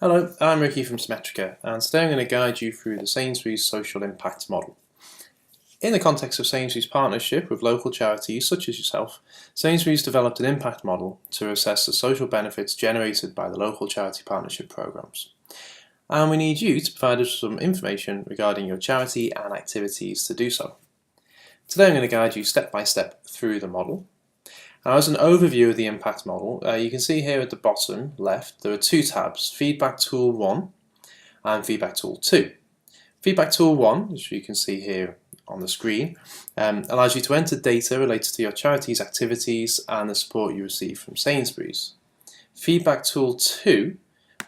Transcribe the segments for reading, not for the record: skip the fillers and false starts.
Hello, I'm Ricky from Symmetrica, and today I'm going to guide you through the Sainsbury's social impact model. In the context of Sainsbury's partnership with local charities such as yourself, Sainsbury's developed an impact model to assess the social benefits generated by the local charity partnership programs. And we need you to provide us some information regarding your charity and activities to do so. Today I'm going to guide you step by step through the model. Now, as an overview of the impact model, you can see here at the bottom left there are two tabs, Feedback Tool 1 and Feedback Tool 2. Feedback Tool 1, which you can see here on the screen, allows you to enter data related to your charity's activities and the support you receive from Sainsbury's. Feedback Tool 2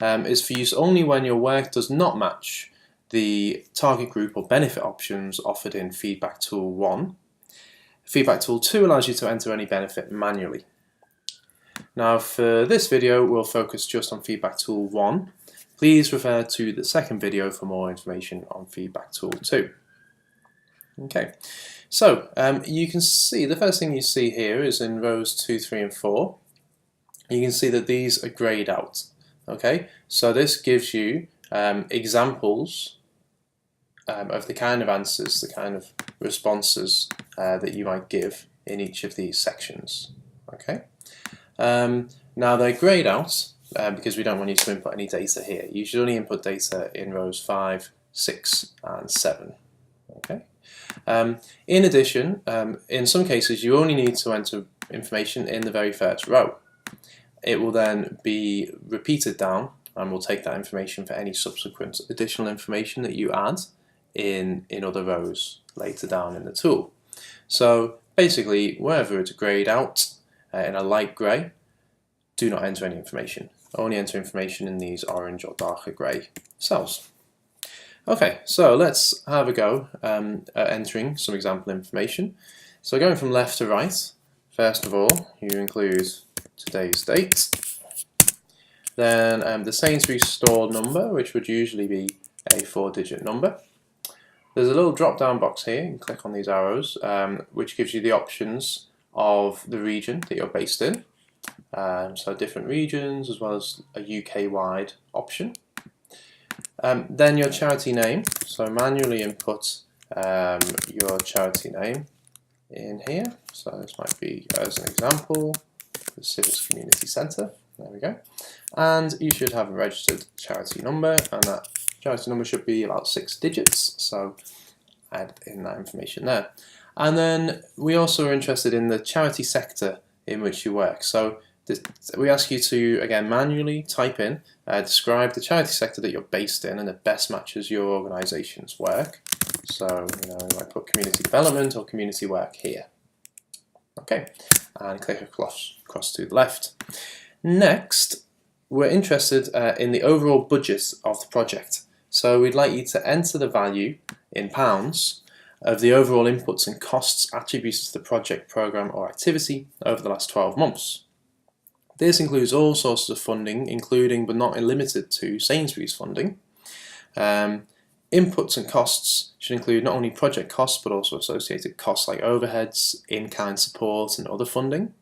is for use only when your work does not match the target group or benefit options offered in Feedback Tool 1. Feedback Tool 2 allows you to enter any benefit manually. Now for this video we'll focus just on Feedback Tool 1. Please refer to the second video for more information on Feedback Tool 2. Okay, so you can see the first thing you see here is in rows 2, 3 and 4. You can see that these are greyed out. Okay, so this gives you examples of the kind of answers, the kind of responses that you might give in each of these sections. Okay. Now they're greyed out because we don't want you to input any data here. You should only input data in rows 5, 6 and 7. Okay. In addition, in some cases you only need to enter information in the very first row. It will then be repeated down and we'll take that information for any subsequent additional information that you add in other rows later down in the tool. So basically, wherever it's greyed out in a light grey, do not enter any information. Only enter information in these orange or darker grey cells. Okay, so let's have a go at entering some example information. So going from left to right, first of all, you include today's date, then the Sainsbury's store number, which would usually be a 4-digit number. There's a little drop down box here, you can click on these arrows, which gives you the options of the region that you're based in. So different regions as well as a UK-wide option. Then your charity name, so manually input your charity name in here. So this might be, as an example, the Civics Community Centre. There we go. And you should have a registered charity number, and that charity number should be about 6 digits, so add in that information there. And then we also are interested in the charity sector in which you work. So we ask you to, again, manually type in, describe the charity sector that you're based in and that best matches your organisation's work. So, you might put community development or community work here. Okay, and click across to the left. Next, we're interested in the overall budget of the project. So we'd like you to enter the value in pounds of the overall inputs and costs attributed to the project, programme or activity over the last 12 months. This includes all sources of funding, including but not limited to Sainsbury's funding. Inputs and costs should include not only project costs but also associated costs like overheads, in-kind support and other funding.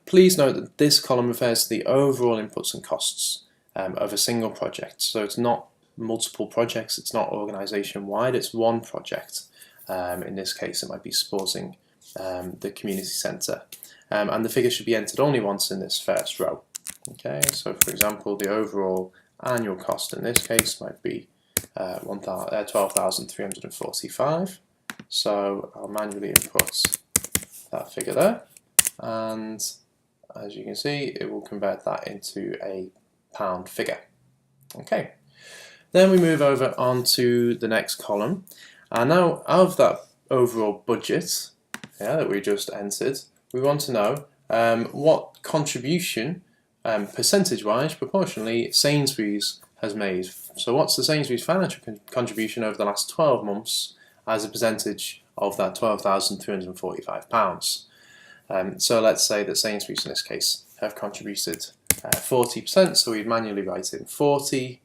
Please note that this column refers to the overall inputs and costs of a single project, so it's not multiple projects, it's not organisation-wide, it's one project. In this case it might be supporting the community centre, and the figure should be entered only once in this first row. Okay, so for example the overall annual cost in this case might be 12,345, so I'll manually input that figure there, and as you can see it will convert that into a pound figure. Okay, then we move over onto the next column, and now out of that overall budget that we just entered, we want to know what contribution percentage-wise, proportionally, Sainsbury's has made. So what's the Sainsbury's financial contribution over the last 12 months as a percentage of that £12,345? So let's say that Sainsbury's in this case have contributed 40%, so we'd manually write in 40,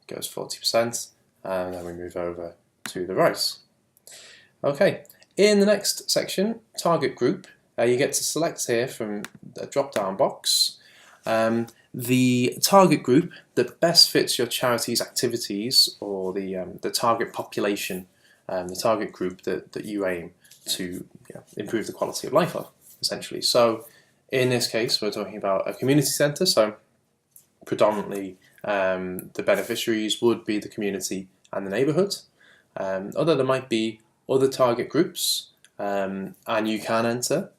goes 40%, and then we move over to the right. Okay, in the next section, target group, you get to select here from the drop down box the target group that best fits your charity's activities, or the target population, the target group that you aim to improve the quality of life of, essentially. So in this case, we're talking about a community centre, so predominantly the beneficiaries would be the community and the neighbourhood. Although there might be other target groups, and you can enter,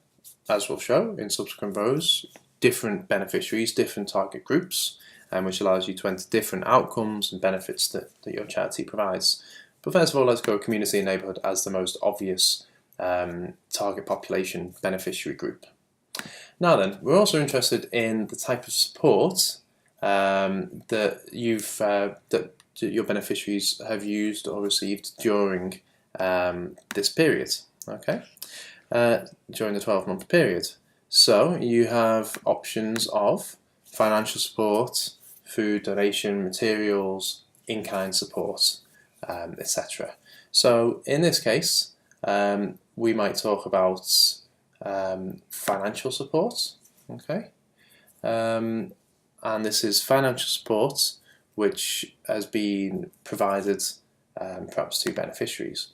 as we'll show in subsequent rows, different beneficiaries, different target groups, which allows you to enter different outcomes and benefits that your charity provides. But first of all, let's go community and neighbourhood as the most obvious target population beneficiary group. Now then, we're also interested in the type of support that your beneficiaries have used or received during this period, okay? During the 12-month period. So you have options of financial support, food donation, materials, in-kind support, etc. So in this case, we might talk about financial support, okay? And this is financial support which has been provided perhaps to beneficiaries.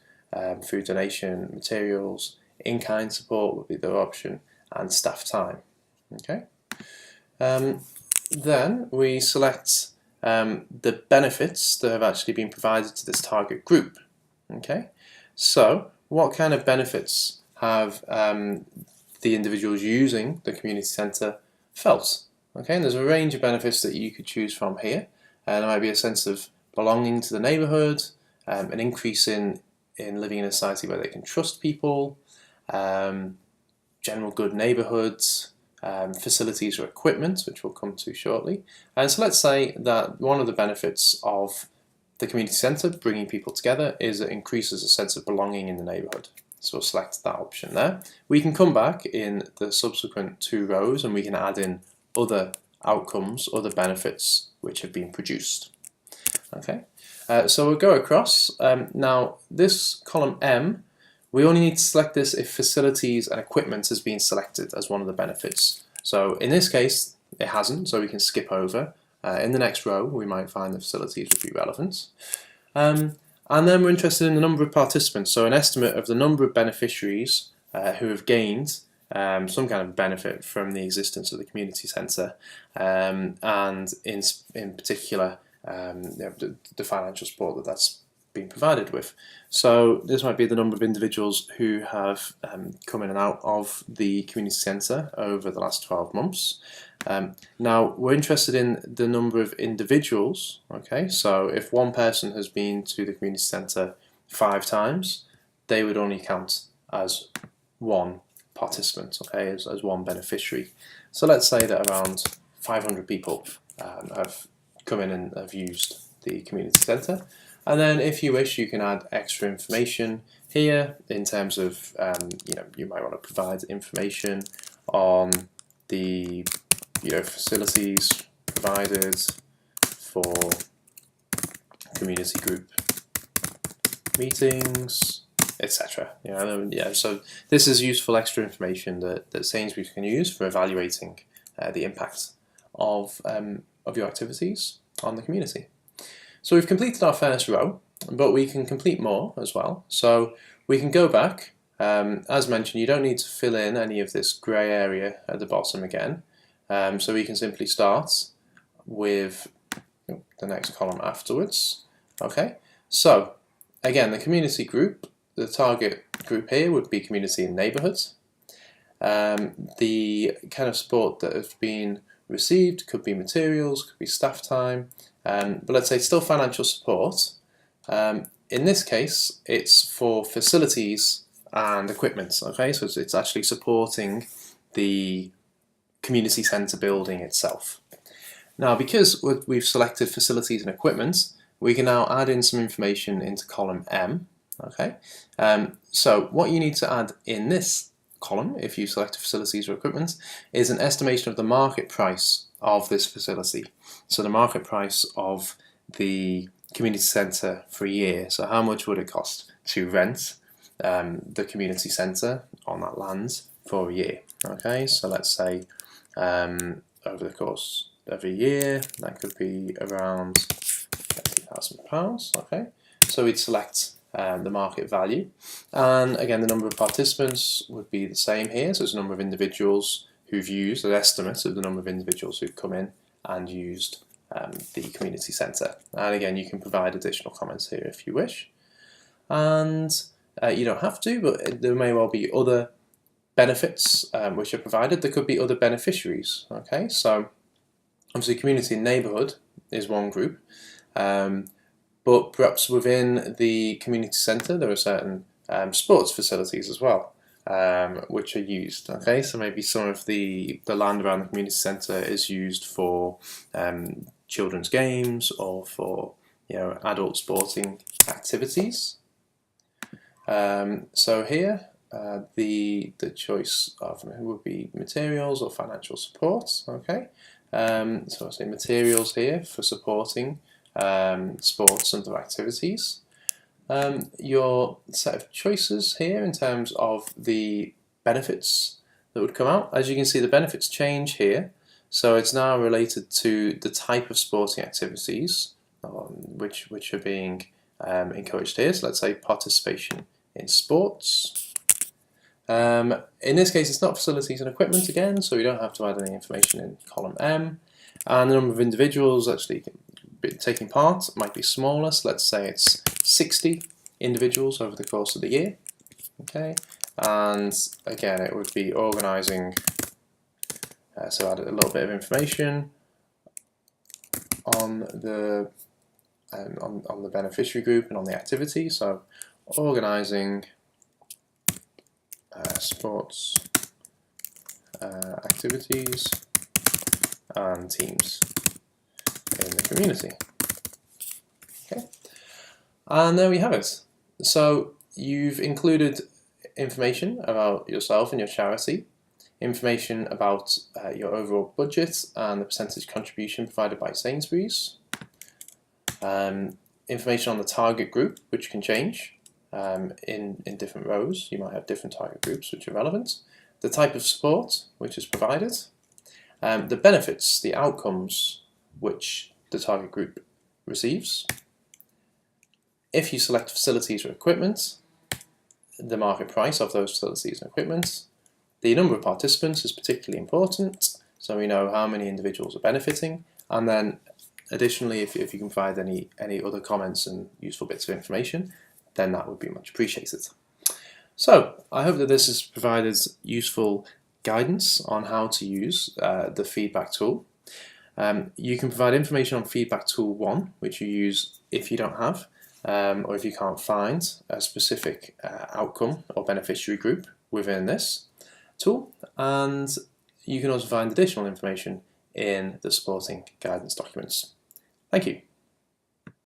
Food donation, materials, in-kind support would be the option, and staff time. Okay. Then we select the benefits that have actually been provided to this target group. Okay. So what kind of benefits have the individuals using the community centre felt? Okay, and there's a range of benefits that you could choose from here. There might be a sense of belonging to the neighbourhood, an increase in living in a society where they can trust people, general good neighbourhoods, facilities or equipment, which we'll come to shortly. And so let's say that one of the benefits of the community centre, bringing people together, is it increases a sense of belonging in the neighbourhood. So we'll select that option there. We can come back in the subsequent 2 rows and we can add in other outcomes, other benefits which have been produced. Okay, so we'll go across. Now this column M, we only need to select this if facilities and equipment has been selected as one of the benefits. So in this case it hasn't, so we can skip over. In the next row we might find the facilities would be relevant. And then we're interested in the number of participants, so an estimate of the number of beneficiaries who have gained some kind of benefit from the existence of the community centre, and in particular the financial support that's been provided with. So this might be the number of individuals who have come in and out of the community centre over the last 12 months. Now we're interested in the number of individuals. Okay, so if one person has been to the community centre 5 times, they would only count as one participant, okay, as one beneficiary. So let's say that around 500 people have come in and have used the community centre. And then if you wish, you can add extra information here in terms of, you might want to provide information on the facilities provided for community group meetings, etc. So this is useful extra information that Sainsbury's can use for evaluating the impact of your activities on the community. So we've completed our first row, but we can complete more as well. So we can go back. As mentioned, you don't need to fill in any of this grey area at the bottom again. So we can simply start with the next column afterwards. Okay, so again, the community group, the target group here would be community and neighbourhoods. The kind of support that has been received could be materials, could be staff time, but let's say still financial support. In this case, it's for facilities and equipment. Okay, so it's actually supporting the community centre building itself. Now, because we've selected facilities and equipment, we can now add in some information into column M. Okay, so what you need to add in this column, if you select facilities or equipment, is an estimation of the market price of this facility. So the market price of the community centre for a year. So how much would it cost to rent the community centre on that land for a year? Okay, so let's say over the course every year. That could be around £20,000. Okay, so we'd select the market value, and again the number of participants would be the same here, so it's the number of individuals who've used, an estimate of the number of individuals who've come in and used the community centre. And again, you can provide additional comments here if you wish, and you don't have to, but there may well be other benefits which are provided. There could be other beneficiaries. Okay, so obviously community and neighbourhood is one group, but perhaps within the community centre there are certain sports facilities as well, which are used. Okay, so maybe some of the land around the community centre is used for children's games or for adult sporting activities. So here the choice of would be materials or financial support. Okay, so I'll say materials here for supporting sports and other activities. Your set of choices here in terms of the benefits that would come out. As you can see, the benefits change here, so it's now related to the type of sporting activities which are being encouraged here. So let's say participation in sports. In this case, it's not facilities and equipment again, so we don't have to add any information in column M. And the number of individuals actually taking part might be smaller, so let's say it's 60 individuals over the course of the year. Okay, and again it would be organising, so add a little bit of information on the beneficiary group and on the activity. So organising sports activities and teams in the community. Okay, and there we have it. So you've included information about yourself and your charity, information about your overall budget and the percentage contribution provided by Sainsbury's, information on the target group, which can change in different rows. You might have different target groups which are relevant, the type of support which is provided, the benefits, the outcomes which the target group receives. If you select facilities or equipment, the market price of those facilities and equipment. The number of participants is particularly important, so we know how many individuals are benefiting, and then additionally if you can provide any other comments and useful bits of information, then that would be much appreciated. So I hope that this has provided useful guidance on how to use the feedback tool. You can provide information on feedback tool 1, which you use if you don't have or if you can't find a specific outcome or beneficiary group within this tool, and you can also find additional information in the supporting guidance documents. Thank you.